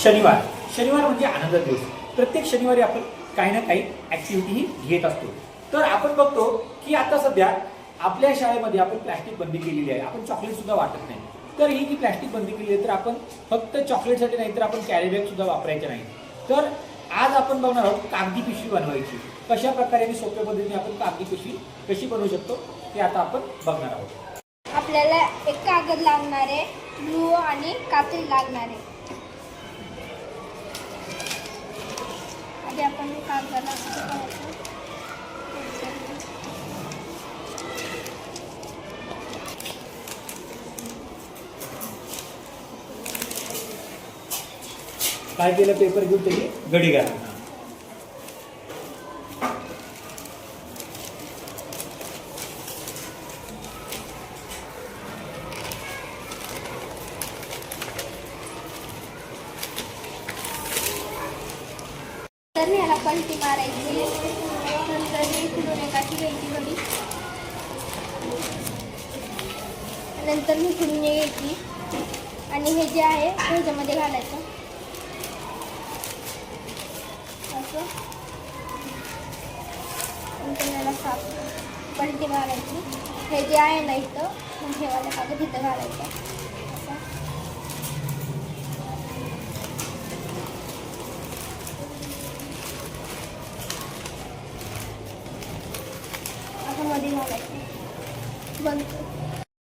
शनिवार शनिवार म्हणजे आनंद दिवस. प्रत्येक शनिवारी आपण काही ना काही ऍक्टिव्हिटी ही घेत असतो. तर आपण बघतो की आता सध्या आपल्या शाळेमध्ये आपण प्लॅस्टिक बंदी केलेली आहे. आपण चॉकलेट सुद्धा वाटत नाही. तर ही जी प्लॅस्टिक बंदी केली आहे तर आपण फक्त चॉकलेटसाठी नाही तर आपण कॅरी बॅग सुद्धा वापरायचे नाही. तर आज आपण बघणार आहोत कागदी पिशवी बनवायची. कशा प्रकारे आणि सोप्या पद्धतीने आपण कागदी पिशवी कशी बनवू शकतो ते आता आपण बघणार आहोत. आपल्याला एक कागद लागणार आहे, ग्लू आणि कात्री लागणार आहे. आधी आपण कागदाला काय केलं, पेपर घेऊन त्याची गडी घाला. तर ह्याला पलटी मारायची. नंतर इकडून एकाची घ्यायची घडी, नंतर इकडून घ्यायची आणि हे जे आहे ह्याच्यामध्ये घालायचं असं. नंतर याला साफ पलटी मारायची. हे जे आहे ना इथं हे वाला कागद इथं घालायचं असं. असं मध्ये घालायचं. बंद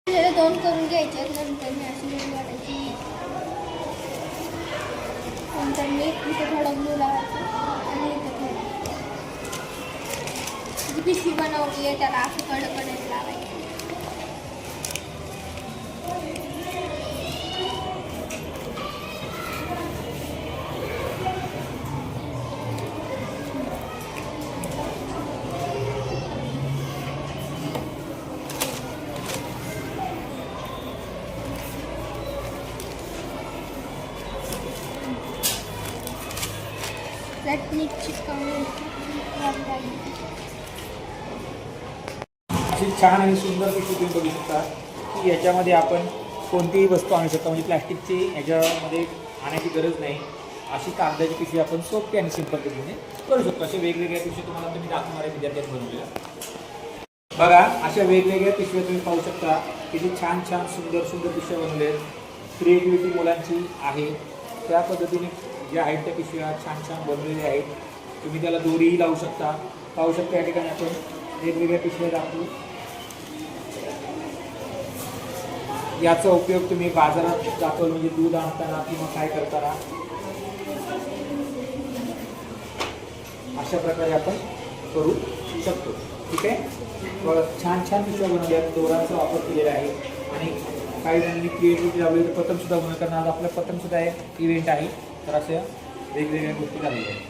त्याला दोन करून घ्यायचे. नंतर मी अशी दोन काढायची. नंतर मी इथे थोडं ग्लू लावायचं आणि इथे थोडं जी पिशवी बनवली आहे त्याला असं कडकडे लावायचं. नीट चिकटवून अशी छान आणि सुंदर पिशवी तुम्ही बघू शकता की याच्यामध्ये आपण कोणतीही वस्तू आणू शकतो. म्हणजे प्लॅस्टिकची याच्यामध्ये आणायची गरज नाही. अशी कागदाची पिशवी आपण सोपी आणि सिंपल पद्धतीने करू शकतो. अशा वेगवेगळ्या पिशवी तुम्हाला तुम्ही दाखवणार आहे विद्यार्थ्यांनी बनवलेल्या. बघा अशा वेगवेगळ्या पिशव्या तुम्ही पाहू शकता. किती छान छान सुंदर सुंदर पिशव्या बनवल्या आहेत. क्रिएटिव्हिटी मुलांची आहे. त्या पद्धतीने ज्या आहेत त्या पिशव्या छान छान बनवलेल्या आहेत. तुम्ही त्याला दोरीही लावू शकता. पाहू शकता या ठिकाणी आपण वेगवेगळ्या पिशव्या दाखवू. याचा उपयोग तुम्ही बाजारात जातो म्हणजे दूध आणताना किंवा काय करताना अशा प्रकारे आपण करू शकतो. ठीक आहे. छान छान पिशव्या बनवल्या. दोरांचा वापर केलेला आहे आणि काही जणांनी क्रिएटिव्हिटी लावली तर पतंग सुद्धा बनवतात. कारण आज आपला पतंग सुद्धा इव्हेंट आहे. तर अशा वेगवेगळ्या गोष्टी झालेल्या आहेत.